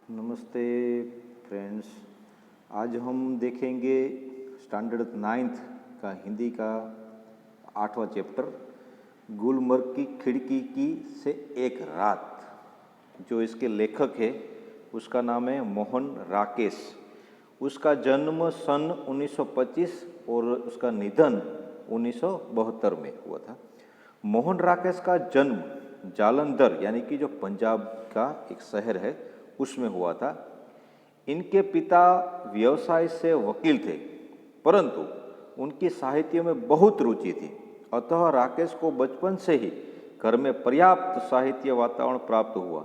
नमस्ते फ्रेंड्स। आज हम देखेंगे स्टैंडर्ड 9th का हिंदी का 8वां चैप्टर गुलमर्ग की खिड़की की से एक रात। जो इसके लेखक है उसका नाम है मोहन राकेश। उसका जन्म सन 1925 और उसका निधन 1972 में हुआ था। मोहन राकेश का जन्म जालंधर यानी कि जो पंजाब का एक शहर है उसमें हुआ था। इनके पिता व्यवसाय से वकील थे, परंतु उनकी साहित्य में बहुत रुचि थी। अतः राकेश को बचपन से ही घर में पर्याप्त साहित्य वातावरण प्राप्त हुआ।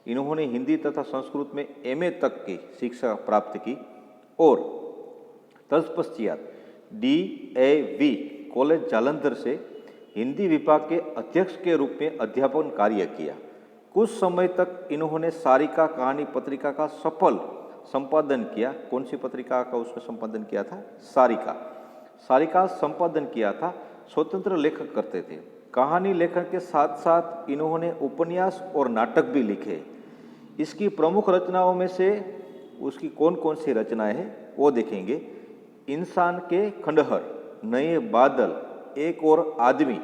इन्होंने हिंदी तथा संस्कृत में एमए तक की शिक्षा प्राप्त की और तत्पश्चात DAV कॉलेज जालंधर से हिंदी विभाग के अध्यक्ष के रूप में अध्यापन कार्य किया। कुछ समय तक इन्होंने सारिका कहानी पत्रिका का सफल संपादन किया। कौन सी पत्रिका का उसका संपादन किया था? सारिका संपादन किया था। स्वतंत्र लेखक करते थे। कहानी लेखन के साथ साथ इन्होंने उपन्यास और नाटक भी लिखे। इसकी प्रमुख रचनाओं में से उसकी कौन कौन सी रचनाएं हैं वो देखेंगे। इंसान के खंडहर, नए बादल, एक और आदमी,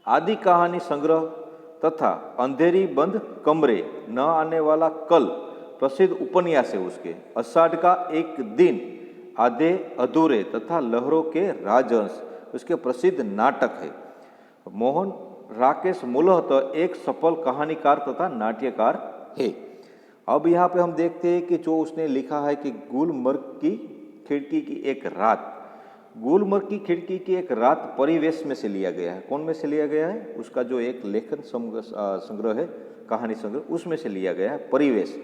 आदि कहानी संग्रह तथा अंधेरी बंद कमरे, न आने वाला कल प्रसिद्ध उपन्यास है उसके। अषाढ़ का एक दिन, आधे अधूरे तथा लहरों के राजहंस उसके प्रसिद्ध नाटक है। मोहन राकेश मूलतः एक सफल कहानीकार तथा नाट्यकार है। अब यहाँ पे हम देखते हैं कि जो उसने लिखा है कि गुलमर्ग की खिड़की की एक रात। गुलमर्ग की खिड़की की एक रात परिवेश में से लिया गया है। कौन में से लिया गया है? उसका जो एक लेखन संग्रह है, कहानी संग्रह, उसमें से लिया गया है परिवेश।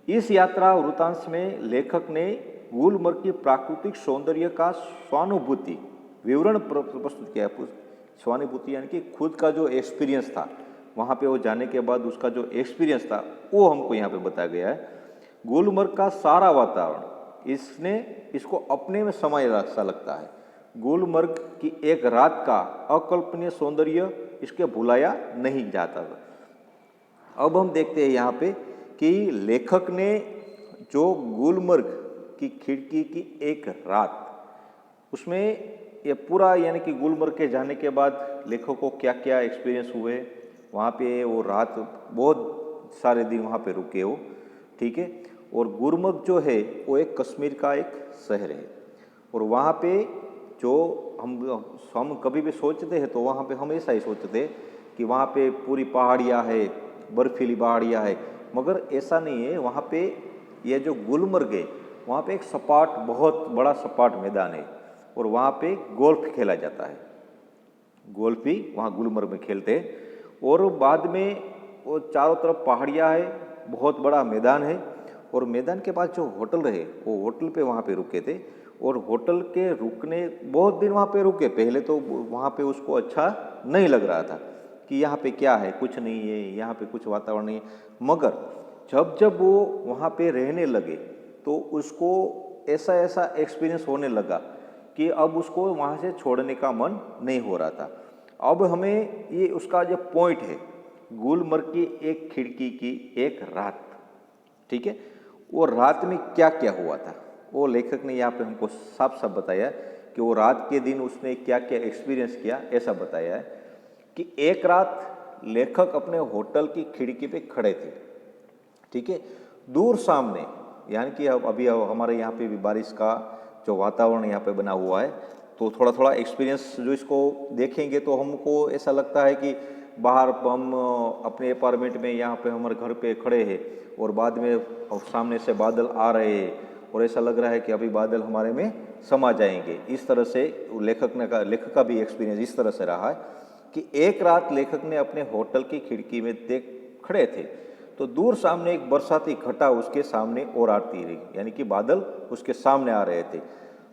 इस यात्रा वृतांश में लेखक ने गुलमर्ग की प्राकृतिक सौंदर्य का स्वानुभूति विवरण प्रस्तुत किया है। स्वानुभूति यानी कि खुद का जो एक्सपीरियंस था, वहाँ पे वो जाने के बाद उसका जो एक्सपीरियंस था वो हमको यहाँ पे बताया गया है। गुलमर्ग का सारा वातावरण इसको अपने में समाया सा लगता है। गुलमर्ग की एक रात का अकल्पनीय सौंदर्य इसके भुलाया नहीं जाता था। अब हम देखते हैं यहाँ पे कि लेखक ने जो गुलमर्ग की खिड़की की एक रात, उसमें ये पूरा यानी कि गुलमर्ग के जाने के बाद लेखक को क्या क्या एक्सपीरियंस हुए, वहाँ पे वो रात बहुत सारे दिन वहाँ पे रुके हो, ठीक है। और गुलमर्ग जो है वो एक कश्मीर का एक शहर है और वहाँ पे जो हम कभी भी सोचते हैं तो वहाँ पे हमेशा ही सोचते हैं कि वहाँ पे पूरी पहाड़ियाँ है, बर्फीली पहाड़ियाँ है, मगर ऐसा नहीं है। वहाँ पे ये जो गुलमर्ग है वहाँ पे एक सपाट, बहुत बड़ा सपाट मैदान है और वहाँ पे गोल्फ खेला जाता है। गोल्फ भी वहाँ गुलमर्ग में खेलते हैं और बाद में वो चारों तरफ पहाड़ियाँ है, बहुत बड़ा मैदान है और मैदान के पास जो होटल रहे वो होटल पे वहाँ पे रुके थे और होटल के रुकने बहुत दिन वहाँ पे रुके। पहले तो वहाँ पे उसको अच्छा नहीं लग रहा था कि यहाँ पे क्या है, कुछ नहीं है, यहाँ पे कुछ वातावरण नहीं है। मगर जब जब वो वहाँ पे रहने लगे तो उसको ऐसा एक्सपीरियंस होने लगा कि अब उसको वहाँ से छोड़ने का मन नहीं हो रहा था। अब हमें ये उसका जो पॉइंट है, गुलमर्ग की एक खिड़की की एक रात, ठीक है, वो रात में क्या क्या हुआ था वो लेखक ने यहाँ पे हमको साफ साफ बताया कि वो रात के दिन उसने क्या क्या एक्सपीरियंस किया। ऐसा बताया है कि एक रात लेखक अपने होटल की खिड़की पे खड़े थे, ठीक है। दूर सामने यानी कि अभी हमारे यहाँ पे भी बारिश का जो वातावरण यहाँ पे बना हुआ है, तो थोड़ा थोड़ा एक्सपीरियंस जो इसको देखेंगे तो हमको ऐसा लगता है कि बाहर हम अपने अपार्टमेंट में यहाँ पे हमारे घर पे खड़े हैं और बाद में सामने से बादल आ रहे हैं और ऐसा लग रहा है कि अभी बादल हमारे में समा जाएंगे। इस तरह से लेखक का भी एक्सपीरियंस इस तरह से रहा है कि एक रात लेखक ने अपने होटल की खिड़की में देख खड़े थे तो दूर सामने एक बरसाती घटा उसके सामने और आती रही, यानी कि बादल उसके सामने आ रहे थे।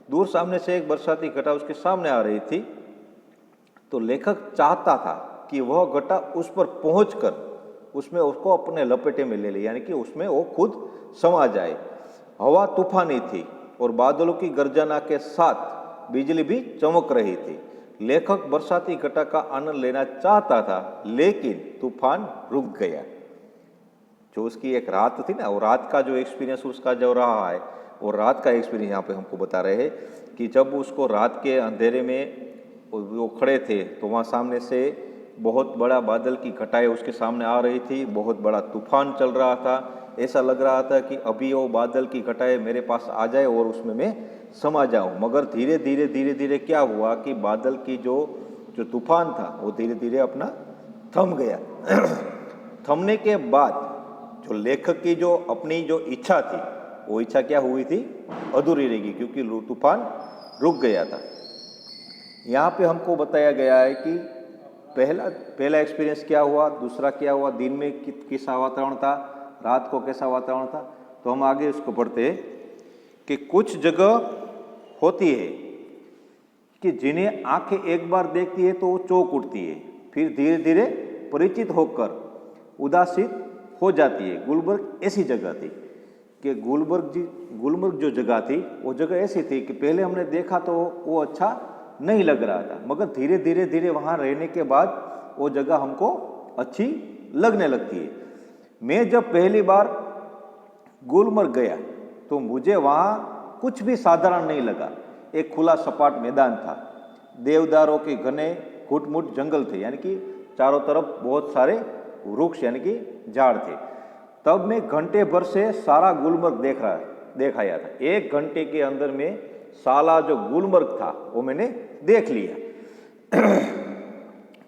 दूर सामने से एक बरसाती घटा उसके सामने आ रही थी तो लेखक चाहता था कि वह घटा उस पर पहुंचकर उसमें उसको अपने लपेटे में ले ले, यानी कि उसमें वो खुद समा जाए। हवा तूफानी थी और बादलों की गर्जना के साथ बिजली भी चमक रही थी। लेखक बरसाती घटा का आनंद लेना चाहता था, लेकिन तूफान रुक गया। जो उसकी एक रात थी ना, वो रात का जो एक्सपीरियंस उसका जो रहा है, वो रात का एक्सपीरियंस यहाँ पे हमको बता रहे हैं कि जब उसको रात के अंधेरे में वो खड़े थे तो वहाँ सामने से बहुत बड़ा बादल की घटाएं उसके सामने आ रही थी, बहुत बड़ा तूफान चल रहा था। ऐसा लग रहा था कि अभी वो बादल की घटाएं मेरे पास आ जाए और उसमें मैं समा जाऊं। मगर धीरे धीरे धीरे धीरे क्या हुआ कि बादल की जो तूफान था वो धीरे धीरे अपना थम गया। थमने के बाद जो लेखक की जो अपनी जो इच्छा थी, वो इच्छा क्या हुई थी, अधूरी रह गई, क्योंकि तूफान रुक गया था। यहाँ पे हमको बताया गया है कि पहला एक्सपीरियंस क्या हुआ, दूसरा क्या हुआ, दिन में कैसा वातावरण था, रात को कैसा वातावरण था। तो हम आगे उसको पढ़ते हैं कि कुछ जगह होती है कि जिन्हें आंखें एक बार देखती है तो वो चौंक उठती है, फिर धीरे धीरे परिचित होकर उदासीन हो जाती है। गुलबर्ग ऐसी जगह थी कि गुलबर्ग जो जगह थी वो जगह ऐसी थी कि पहले हमने देखा तो वो अच्छा नहीं लग रहा था, मगर धीरे धीरे धीरे वहाँ रहने के बाद वो जगह हमको अच्छी लगने लगती है। मैं जब पहली बार गुलमर्ग गया तो मुझे वहाँ कुछ भी साधारण नहीं लगा। एक खुला सपाट मैदान था, देवदारों के घने घुटमुट जंगल थे, यानी कि चारों तरफ बहुत सारे वृक्ष यानी कि झाड़ थे। तब मैं घंटे भर से सारा गुलमर्ग देख आया था। 1 घंटे के अंदर में साला जो गुलमर्ग था वो मैंने देख लिया।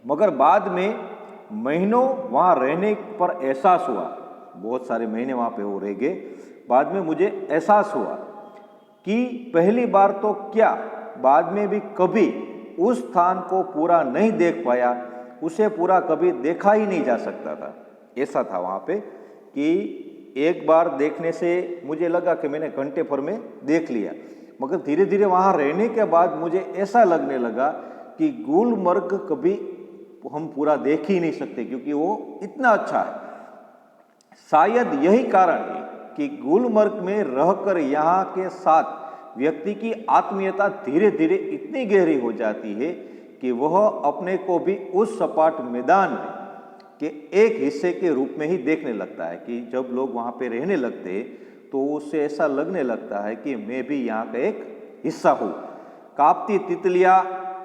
मगर बाद में महीनों वहाँ रहने पर एहसास हुआ, बहुत सारे महीने वहाँ पे वो रह गए, बाद में मुझे एहसास हुआ कि पहली बार तो क्या, बाद में भी कभी उस स्थान को पूरा नहीं देख पाया, उसे पूरा कभी देखा ही नहीं जा सकता था। ऐसा था वहाँ पे कि एक बार देखने से मुझे लगा कि मैंने घंटे भर में देख लिया, मगर धीरे धीरे वहाँ रहने के बाद मुझे ऐसा लगने लगा कि गुलमर्ग कभी हम पूरा देख ही नहीं सकते, क्योंकि वो इतना अच्छा है। शायद यही कारण है कि गुलमर्ग में रहकर यहाँ के साथ व्यक्ति की आत्मीयता धीरे धीरे इतनी गहरी हो जाती है कि वह अपने को भी उस सपाट मैदान में के एक हिस्से के रूप में ही देखने लगता है। कि जब लोग वहाँ पे रहने लगते हैं तो उससे ऐसा लगने लगता है कि मैं भी यहाँ का एक हिस्सा हूँ। कांपती तितलियाँ,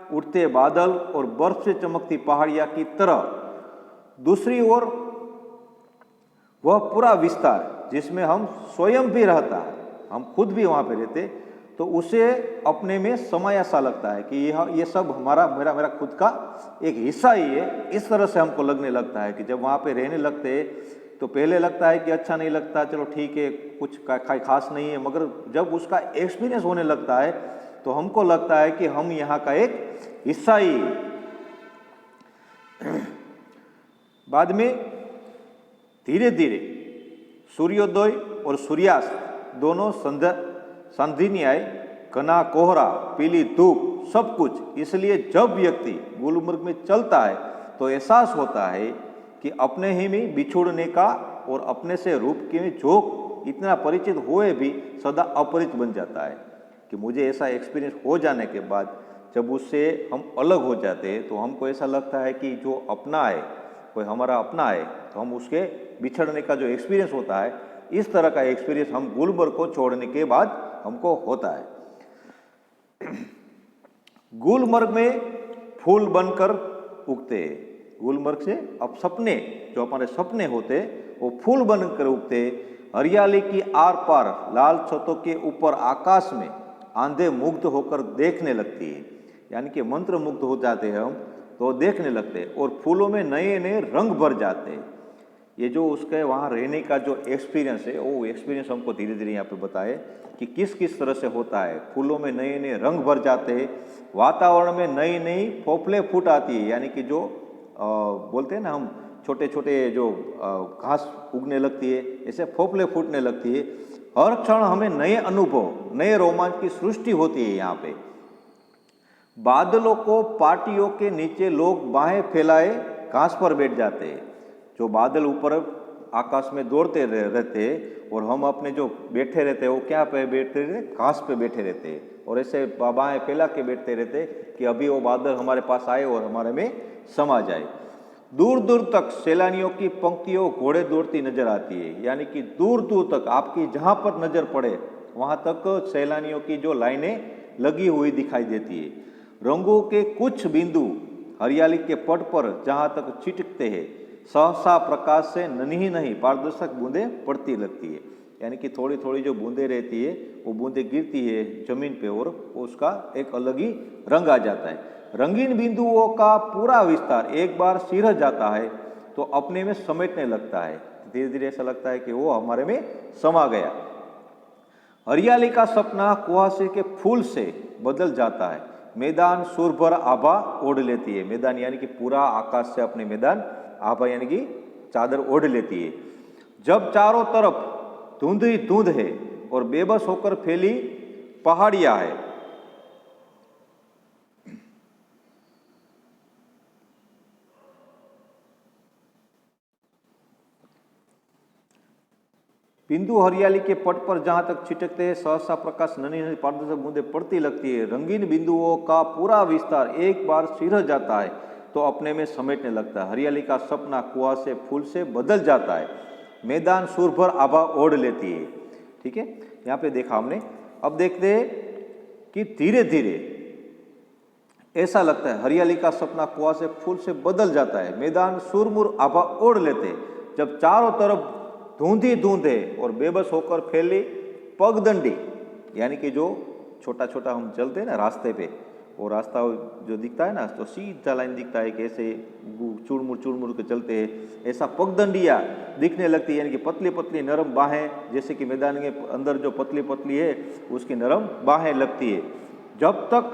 उठते बादल और बर्फ से चमकती पहाड़ियाँ की तरह दूसरी ओर वह पूरा विस्तार जिसमें हम स्वयं भी रहता है, हम खुद भी वहाँ पे रहते, तो उसे अपने में समाया सा लगता है कि ये सब मेरा खुद का एक हिस्सा ही है। इस तरह से हमको लगने लगता है कि जब वहाँ पे रहने लगते हैं तो पहले लगता है कि अच्छा नहीं लगता, चलो ठीक है, कुछ खास नहीं है, मगर जब उसका एक्सपीरियंस होने लगता है तो हमको लगता है कि हम यहाँ का एक हिस्सा ही। बाद में धीरे धीरे सूर्योदय और सूर्यास्त दोनों संधिनी आए, घना कोहरा, पीली धूप, सब कुछ। इसलिए जब व्यक्ति गुलमर्ग में चलता है तो एहसास होता है कि अपने ही में बिछुड़ने का और अपने से रूप के जो इतना परिचित हुए भी सदा अपरिचित बन जाता है। कि मुझे ऐसा एक्सपीरियंस हो जाने के बाद जब उससे हम अलग हो जाते हैं तो हमको ऐसा लगता है कि जो अपना है, कोई हमारा अपना है, तो हम उसके बिछड़ने का जो एक्सपीरियंस होता है, इस तरह का एक्सपीरियंस हम गुलमर्ग को छोड़ने के बाद हमको होता है। गुलमर्ग में फूल बनकर उगते हैं। गुलमर्ग से अब सपने, जो हमारे सपने होते वो फूल बनकर उगते। हरियाली की आर पार लाल छतों के ऊपर आकाश में आंधे मुग्ध होकर देखने लगती है, यानी कि मंत्र मुग्ध हो जाते हैं हम, तो देखने लगते हैं और फूलों में नए नए रंग भर जाते हैं। ये जो उसके वहाँ रहने का जो एक्सपीरियंस है, वो एक्सपीरियंस हमको धीरे धीरे यहाँ पे बताए कि किस किस तरह से होता है। फूलों में नए नए रंग भर जाते हैं, वातावरण में नई नई फोफले फूट आती है, यानी कि जो बोलते हैं ना हम, छोटे छोटे जो घास उगने लगती है, ऐसे फोफले फूटने लगती है। हर क्षण हमें नए अनुभव, नए रोमांच की सृष्टि होती है यहाँ पे। बादलों को पार्टियों के नीचे लोग बाहें फैलाए घास पर बैठ जाते हैं। जो बादल ऊपर आकाश में दौड़ते रहते और हम अपने जो बैठे रहते हैं, वो क्या पे बैठते रहते, घास पे बैठे रहते हैं और ऐसे बाहें फैला के बैठते रहते कि अभी वो बादल हमारे पास आए और हमारे में समा जाए। दूर दूर तक सैलानियों की पंक्तियों घोड़े दौड़ती नजर आती है, यानी कि दूर दूर तक आपकी जहां पर नजर पड़े वहां तक सैलानियों की जो लाइनें लगी हुई दिखाई देती है। रंगों के कुछ बिंदु हरियाली के पट पर जहां तक छिटकते हैं, सहसा प्रकाश से नन्ही नहीं पारदर्शक बूंदें पड़ती लगती है, यानी कि थोड़ी थोड़ी जो बूंदें रहती है वो बूंदें गिरती है जमीन पे और उसका एक अलग ही रंग आ जाता है। रंगीन बिंदुओं का पूरा विस्तार एक बार सिरह जाता है तो अपने में समेटने लगता है, धीरे धीरे ऐसा लगता है कि वो हमारे में समा गया। हरियाली का सपना कुहासे के फूल से बदल जाता है, मैदान सुरभर आभा ओढ़ लेती है। मैदान यानी कि पूरा आकाश से अपने मैदान आभा यानी कि चादर ओढ़ लेती है। जब चारों तरफ धुंध ही धुंध है और बेबस होकर फैली पहाड़ियां है, बिंदु हरियाली के पट पर जहां तक छिटकते हैं, सहसा प्रकाश नन्ही नन्ही पारदर्शक बूंदें पड़ती लगती है। रंगीन बिंदुओं का पूरा विस्तार एक बार सिरह जाता है तो अपने में समेटने लगता है। हरियाली का सपना कुहासे फूल से बदल जाता है, मैदान सुरभर आभा ओढ़ लेती है। ठीक है, यहाँ पे देखा हमने। अब देखते हैं कि धीरे धीरे ऐसा लगता है हरियाली का सपना कुहासे फूल से बदल जाता है, मैदान सुरमुर आभा ओढ़ लेते हैं। जब चारों तरफ धुंध ही धुंध है और बेबस होकर फैली पगदंडी, यानी कि जो छोटा छोटा हम चलते हैं ना रास्ते पे, वो रास्ता जो दिखता है ना तो सीधा लाइन दिखता है कि ऐसे चूड़मुड़ के चलते हैं, ऐसा पगदंडियाँ दिखने लगती है, यानी कि पतली पतली नरम बाहें, जैसे कि मैदान के अंदर जो पतली पतली है उसकी नरम बाहें लगती है। जब तक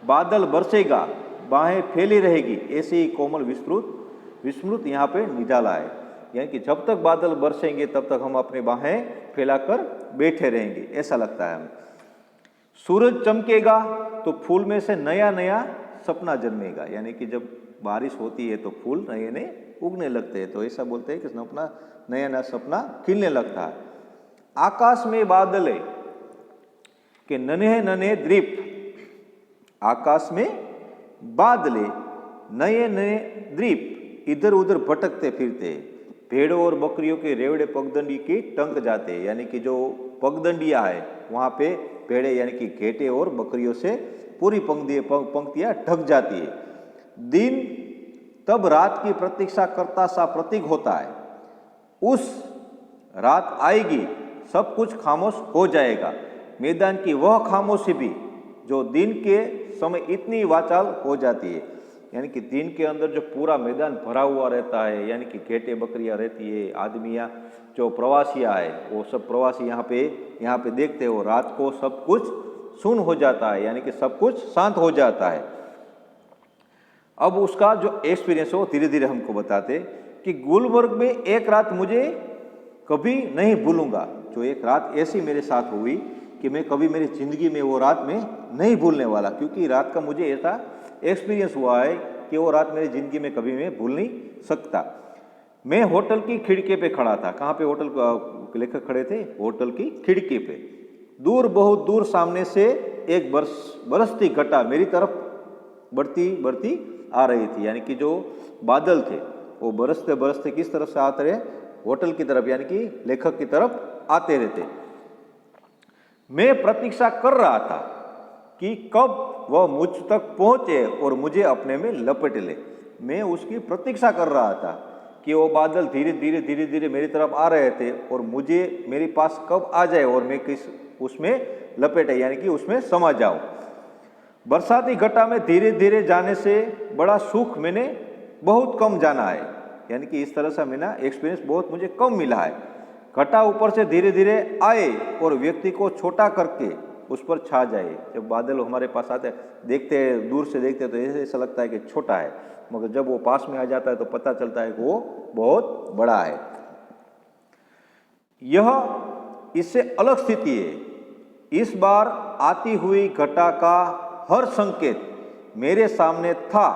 बादल बरसेगा बाहें फैली रहेगी, ऐसे ही कोमल विस्मृत यहाँ पे निजाला है, यानी कि जब तक बादल बरसेंगे तब तक हम अपनी बाहें फैलाकर बैठे रहेंगे, ऐसा लगता है हमें। सूरज चमकेगा तो फूल में से नया नया सपना जन्मेगा, यानी कि जब बारिश होती है तो फूल नए नए उगने लगते हैं, तो ऐसा बोलते हैं कि सपना नया नया सपना खिलने लगता है। आकाश में बादल है कि नन्हे नन्हे द्वीप, आकाश में बादले नए नए द्वीप इधर उधर भटकते फिरते, भेड़ों और बकरियों के रेवड़े पगदंडी की टंक जाते हैं, यानी कि जो पगदंडियां है वहां पे भेड़े यानी कि घेटे और बकरियों से पूरी पंक्तियां ढक जाती है। दिन तब रात की प्रतीक्षा करता सा प्रतीक होता है, उस रात आएगी सब कुछ खामोश हो जाएगा। मैदान की वह खामोशी भी जो दिन के समय इतनी वाचाल हो जाती है, यानी कि दिन के अंदर जो पूरा मैदान भरा हुआ रहता है, यानी कि घेटे बकरियां रहती है, आदमियां जो प्रवासियां है वो सब प्रवासी यहाँ पे देखते हो, रात को सब कुछ सुन हो जाता है, यानी कि सब कुछ शांत हो जाता है। अब उसका जो एक्सपीरियंस हो धीरे धीरे हमको बताते कि गुलमर्ग में एक रात मुझे कभी नहीं भूलूंगा, जो एक रात ऐसी मेरे साथ हुई कि मैं कभी मेरी जिंदगी में वो रात में नहीं भूलने वाला, क्योंकि रात का मुझे ऐसा एक्सपीरियंस हुआ है कि वो रात मेरी जिंदगी में कभी मैं भूल नहीं सकता। मैं होटल की खिड़की पे खड़ा था। कहाँ पे होटल लेखक खड़े थे? होटल की खिड़की पे। दूर बहुत दूर सामने से एक बरसती घटा मेरी तरफ बढ़ती आ रही थी, यानी कि जो बादल थे वो बरसते बरसते किस तरफ से आते रहे? होटल की तरफ, यानी कि लेखक की तरफ आते रहते। मैं प्रतीक्षा कर रहा था कि कब वह मुझ तक पहुंचे और मुझे अपने में लपेट ले। मैं उसकी प्रतीक्षा कर रहा था कि वो बादल धीरे धीरे मेरी तरफ आ रहे थे और मुझे मेरे पास कब आ जाए और मैं उसमें लपेटे, यानी कि उसमें समा जाऊं। बरसाती घटा में धीरे धीरे जाने से बड़ा सुख मैंने बहुत कम जाना है, यानी कि इस तरह से मेरा एक्सपीरियंस बहुत मुझे कम मिला है। घटा ऊपर से धीरे धीरे आए और व्यक्ति को छोटा करके उस पर छा जाए। जब बादल हमारे पास आते देखते हैं, दूर से देखते हैं तो ऐसा लगता है कि छोटा है, मगर जब वो पास में आ जाता है तो पता चलता है कि वो बहुत बड़ा है। यह इससे अलग स्थिति है। इस बार आती हुई घटा का हर संकेत मेरे सामने था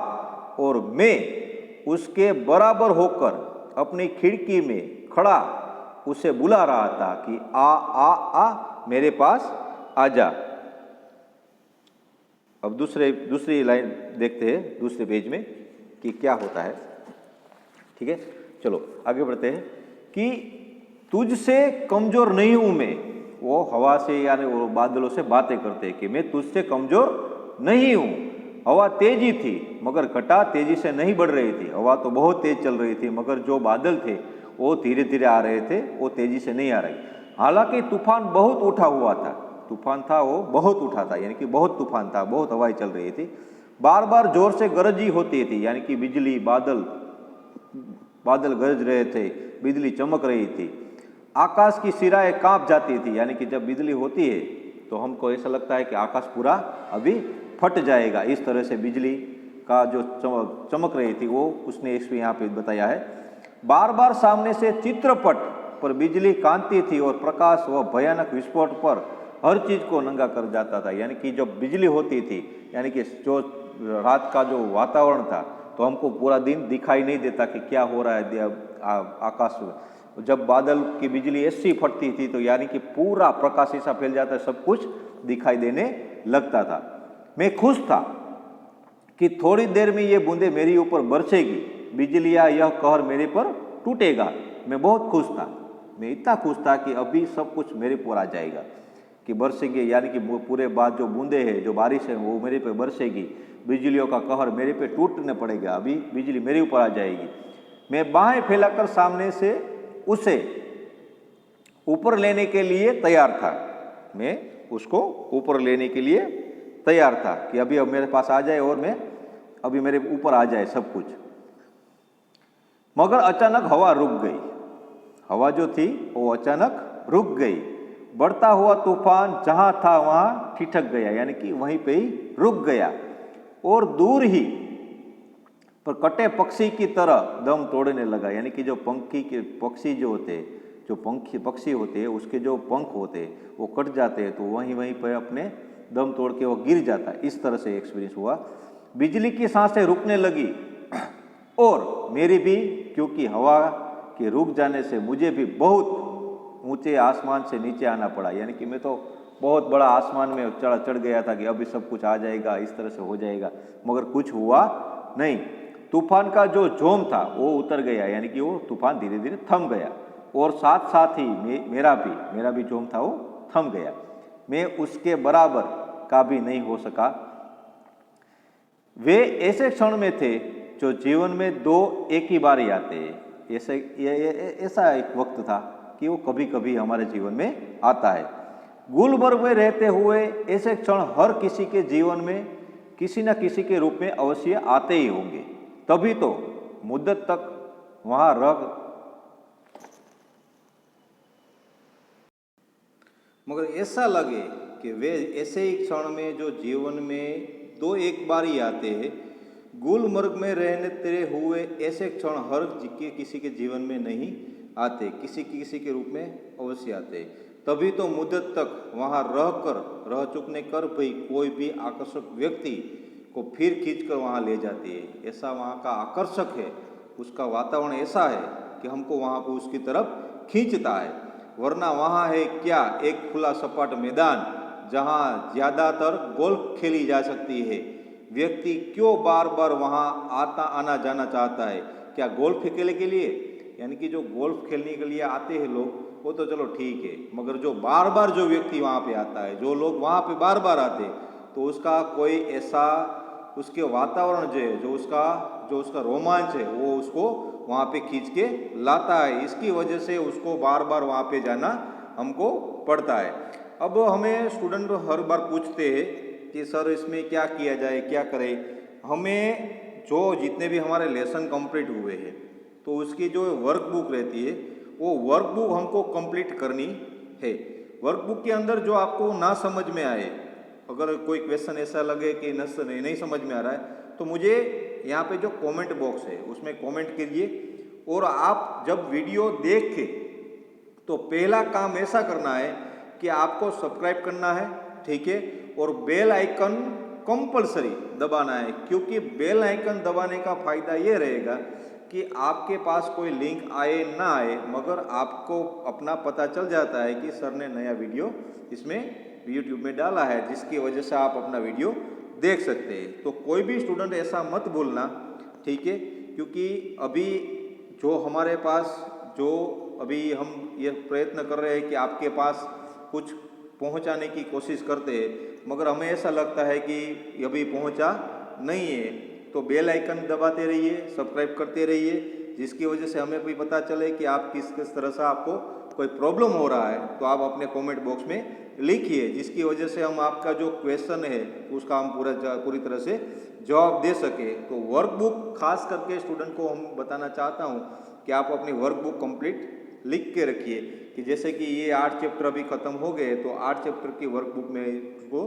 और मैं उसके बराबर होकर अपनी खिड़की में खड़ा उसे बुला रहा था कि आ आ आ मेरे पास आजा। अब दूसरी लाइन देखते हैं दूसरे पेज में कि क्या होता है। ठीक है, चलो आगे बढ़ते हैं कि तुझसे कमजोर नहीं हूं मैं, वो हवा से यानी वो बादलों से बातें करते हैं कि मैं तुझसे कमजोर नहीं हूं। हवा तेजी थी मगर घटा तेजी से नहीं बढ़ रही थी, हवा तो बहुत तेज चल रही थी मगर जो बादल थे वो धीरे धीरे आ रहे थे, वो तेजी से नहीं आ रही। हालांकि तूफान बहुत उठा हुआ था, तूफान था वो बहुत उठा था, यानी कि बहुत तूफान था, बहुत हवाएं चल रही थी, बार बार जोर से गरजी होती थी, यानी कि बिजली बादल गरज रहे थे, बिजली चमक रही थी, आकाश की सिराएं कांप जाती थी, यानी कि जब बिजली होती है तो हमको ऐसा लगता है कि आकाश पूरा अभी फट जाएगा, इस तरह से बिजली का जो चमक रही थी वो उसने इसमें यहाँ पे बताया है। बार बार सामने से चित्रपट पर बिजली कांति थी और प्रकाश व भयानक विस्फोट पर हर चीज को नंगा कर जाता था, यानी कि जब बिजली होती थी, यानी कि जो रात का जो वातावरण था तो हमको पूरा दिन दिखाई नहीं देता कि क्या हो रहा है आकाश में। जब बादल की बिजली ऐसी फटती थी तो यानी कि पूरा प्रकाश ऐसा फैल जाता है, सब कुछ दिखाई देने लगता था। मैं खुश था कि थोड़ी देर में ये बूंदे मेरी ऊपर बरसेगी, बिजलियां यह कहर मेरे पर टूटेगा। मैं बहुत खुश था, मैं इतना खुश था कि अभी सब कुछ मेरे पर आ जाएगा, कि बरसेंगे, यानी कि पूरे बाद जो बूंदे हैं, जो बारिश है वो मेरे पे बरसेगी, बिजलियों का कहर मेरे पे टूटने पड़ेगा, अभी बिजली मेरे ऊपर आ जाएगी। मैं बाहें फैलाकर सामने से उसे ऊपर लेने के लिए तैयार था, मैं उसको ऊपर लेने के लिए तैयार था कि अभी अब मेरे पास आ जाए और मैं अभी मेरे ऊपर आ जाए सब कुछ। मगर अचानक हवा रुक गई, हवा जो थी वो अचानक रुक गई। बढ़ता हुआ तूफान जहां था वहां ठिठक गया, यानी कि वहीं पे ही रुक गया और दूर ही पर कटे पक्षी की तरह दम तोड़ने लगा, यानी कि जो पक्षी जो होते हैं, जो पक्षी होते हैं उसके जो पंख होते हैं वो कट जाते हैं तो वहीं पर अपने दम तोड़ के वो गिर जाता है, इस तरह से एक्सपीरियंस हुआ। बिजली की सांसें रुकने लगी और मेरी भी, क्योंकि हवा के रुक जाने से मुझे भी बहुत ऊंचे आसमान से नीचे आना पड़ा, यानी कि मैं तो बहुत बड़ा आसमान में चढ़ गया था कि अभी सब कुछ आ जाएगा, इस तरह से हो जाएगा, मगर कुछ हुआ नहीं। तूफान का जो जोम था वो उतर गया, यानी कि वो तूफान धीरे धीरे थम गया और साथ साथ ही मेरा भी जोम था वो थम गया। मैं उसके बराबर का भी नहीं हो सका। वे ऐसे क्षण में थे जो जीवन में दो एक ही बार ही आते हैं। ऐसा एक वक्त था कि वो कभी कभी हमारे जीवन में आता है। गुलबर्ग में रहते हुए ऐसे क्षण हर किसी के जीवन में किसी न किसी के रूप में अवश्य आते ही होंगे, तभी तो मुद्दत तक वहां रह, मगर ऐसा लगे कि वे ऐसे ही क्षण में जो जीवन में दो एक बार ही आते हैं। गुलमर्ग में रहते हुए ऐसे क्षण हर किसी के जीवन में नहीं आते, किसी के रूप में अवश्य आते, तभी तो मुद्दत तक वहां रह चुकने कर भाई कोई भी आकर्षक व्यक्ति को फिर खींचकर वहां ले जाती है। ऐसा वहां का आकर्षक है, उसका वातावरण ऐसा है कि हमको वहां पर उसकी तरफ खींचता है। वरना वहां है क्या, एक खुला सपाट मैदान जहां ज्यादातर गोल्फ खेली जा सकती है। व्यक्ति क्यों बार बार वहां आना जाना चाहता है? क्या गोल्फ खेलने के लिए? यानी कि जो गोल्फ खेलने के लिए आते हैं लोग वो तो चलो ठीक है, मगर जो बार बार जो व्यक्ति वहां पे आता है, जो लोग वहां पे बार बार आते हैं, तो उसका कोई ऐसा उसके वातावरण जो है, जो उसका रोमांच है वो उसको वहां पे खींच के लाता है। इसकी वजह से उसको बार बार वहां पे जाना हमको पड़ता है। अब हमें स्टूडेंट हर बार पूछते हैं कि सर इसमें क्या किया जाए, क्या करें। हमें जो जितने भी हमारे लेसन कंप्लीट हुए हैं तो उसकी जो वर्कबुक रहती है वो वर्कबुक हमको कंप्लीट करनी है। वर्कबुक के अंदर जो आपको ना समझ में आए, अगर कोई क्वेश्चन ऐसा लगे कि नहीं समझ में आ रहा है, तो मुझे यहाँ पे जो कमेंट बॉक्स है उसमें कमेंट कीजिए। और आप जब वीडियो देखे तो पहला काम ऐसा करना है कि आपको सब्सक्राइब करना है, ठीक है, और बेल आइकन कंपलसरी दबाना है, क्योंकि बेल आइकन दबाने का फायदा ये रहेगा कि आपके पास कोई लिंक आए ना आए, मगर आपको अपना पता चल जाता है कि सर ने नया वीडियो इसमें यूट्यूब में डाला है, जिसकी वजह से आप अपना वीडियो देख सकते हैं। तो कोई भी स्टूडेंट ऐसा मत भूलना, ठीक है, क्योंकि अभी जो हमारे पास जो अभी हम ये प्रयत्न कर रहे हैं कि आपके पास कुछ पहुंचाने की कोशिश करते हैं, मगर हमें ऐसा लगता है कि अभी पहुंचा नहीं है, तो बेल आइकन दबाते रहिए, सब्सक्राइब करते रहिए, जिसकी वजह से हमें भी पता चले कि आप किस किस तरह से आपको कोई प्रॉब्लम हो रहा है, तो आप अपने कमेंट बॉक्स में लिखिए, जिसकी वजह से हम आपका जो क्वेश्चन है उसका हम पूरी तरह से जवाब दे सके। तो वर्कबुक खास करके स्टूडेंट को हम बताना चाहता हूँ कि आप अपनी वर्कबुक कंप्लीट लिख के रखिए, कि जैसे कि ये 8 चैप्टर अभी ख़त्म हो गए, तो 8 चैप्टर की वर्कबुक में उसको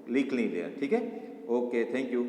लिख लीजिए। ठीक है, ओके, थैंक यू।